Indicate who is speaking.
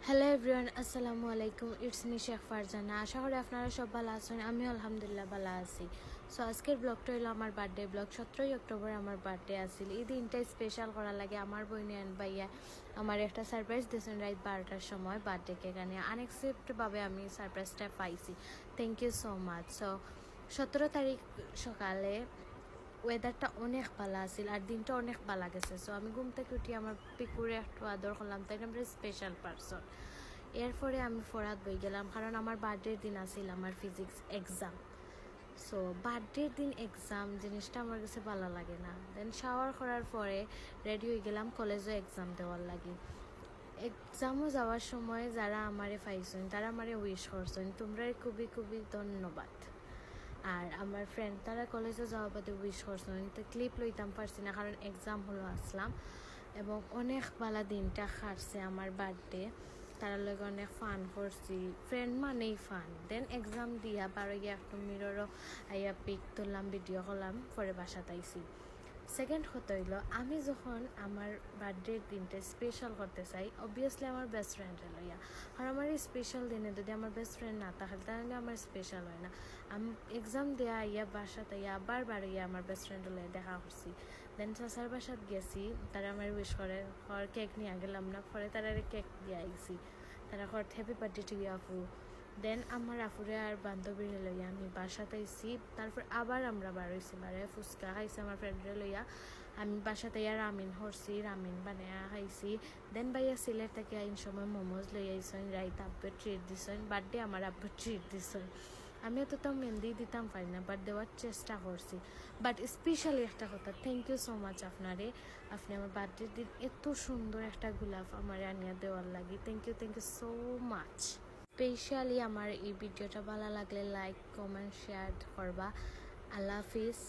Speaker 1: Hello everyone, আসসালামু আলাইকুম। It's me Sheikh Farzana. আশা করি আপনারা সব ভালো আছেন। আমি আলহামদুলিল্লাহ ভালো আছি। সো আজকের ব্লগটা হলো আমার বার্থডে ব্লগ। 17ই অক্টোবর আমার বার্থডে আসছিল। এই দিনটা স্পেশাল করার লাগে আমার বইনে অ্যান্ড ভাইয়া আমার একটা সারপ্রাইজ দিয়েছেন রাত 12টার সময় বার্থডে কেক আনিয়ে। আনএক্সপেক্টেডভাবে আমি সারপ্রাইজটা পাইছি। Thank you so much. So 17 তারিখ সকালে ওয়েদারটা অনেক ভালো আছিল আর দিনটা অনেক ভালো গেছে। সো আমি ঘুম থেকে উঠি আমার পিকুরে একটু আদর করলাম, তাই আমরা স্পেশাল পারসন। এরপরে আমি ফরাত বই গেলাম, কারণ আমার বার্থডের দিন আছিল আমার ফিজিক্স এক্সাম। সো বার্থডের দিন এক্সাম জিনিসটা আমার কাছে ভালো লাগে না। দেন শাওয়ার করার পরে রেডি হয়ে গেলাম কলেজও এক্সাম দেওয়ার লাগে। এক্সামও যাওয়ার সময় যারা আমারে পাইছেন তারা আমারে উইশ করছেন, তোমরা খুবই খুবই ধন্যবাদ। আর আমার ফ্রেন্ড তারা কলেজে যাওয়া বাদে উইশ করছেন, তো ক্লিপ লইতাম পারছি না কারণ এক্সাম হলো আসলাম। এবং অনেক ভালো দিনটা কাটছে আমার বার্থডে। তারা লগে অনেক ফান করছি, ফ্রেন্ড মানেই ফান। দেন এক্সাম দিয়া বারো গিয়ে একটু মিররও আইয়া পিক তুললাম, ভিডিও করলাম, পরে বাসাতে আইছি। সেকেন্ড কথা হইল, আমি যখন আমার বার্থডের দিনটা স্পেশাল করতে চাই অবভিয়াসলি আমার বেস্ট ফ্রেন্ডে লইয়া। আর আমার এই স্পেশাল দিনে যদি আমার বেস্ট ফ্রেন্ড না থাকে তাহলে আমার স্পেশাল হয় না। আমি এক্সাম দেওয়া ইয়া বাসাতে ইয়া আবার বাড়িয়া আমার বেস্ট ফ্রেন্ডে লইয়া দেখা করছি। দেন চাচার বাসাত গেছি, তারা আমার উইশ করে কেক নিয়ে গেলাম না, পরে তারা কেক দিয়ে আইছি। তারা হট হ্যাপি বার্থডে টু ইউ আপু। দেন আমার আফুরে আর বান্ধবীরে লইয়া আমি বাসাতে আইছি। তারপর আবার আমরা বাড়াইছি, বাড়াই ফুচকা খাইছি আমার ফ্রেন্ডরে লইয়া। আমি বাসাতে ইয়া রামিন হরছি, রামিন বানাইয়া খাইছি। দেন ভাইয়া সিলেট থেকে আইন সময় মোমোজ লই আইসেন, রাইত আব্বুর ট্রিট দিছেন, বার্থডে আমার আব্বুর ট্রিট দিছেন। আমি তো মেহেন্দি দিতাম পারি না, বাট দেওয়ার চেষ্টা করছি। বাট স্পেশালি একটা কথা, থ্যাংক ইউ সো মাচ আপনারে। আপনি আমার বার্থডের দিন এত সুন্দর একটা গোলাপ আমার আনিয়া দেওয়ার লাগি। Thank you so much. Specially আমার এই ভিডিওটা ভালো লাগলে লাইক কমেন্ট শেয়ার করবা। আল্লাহ হাফিজ।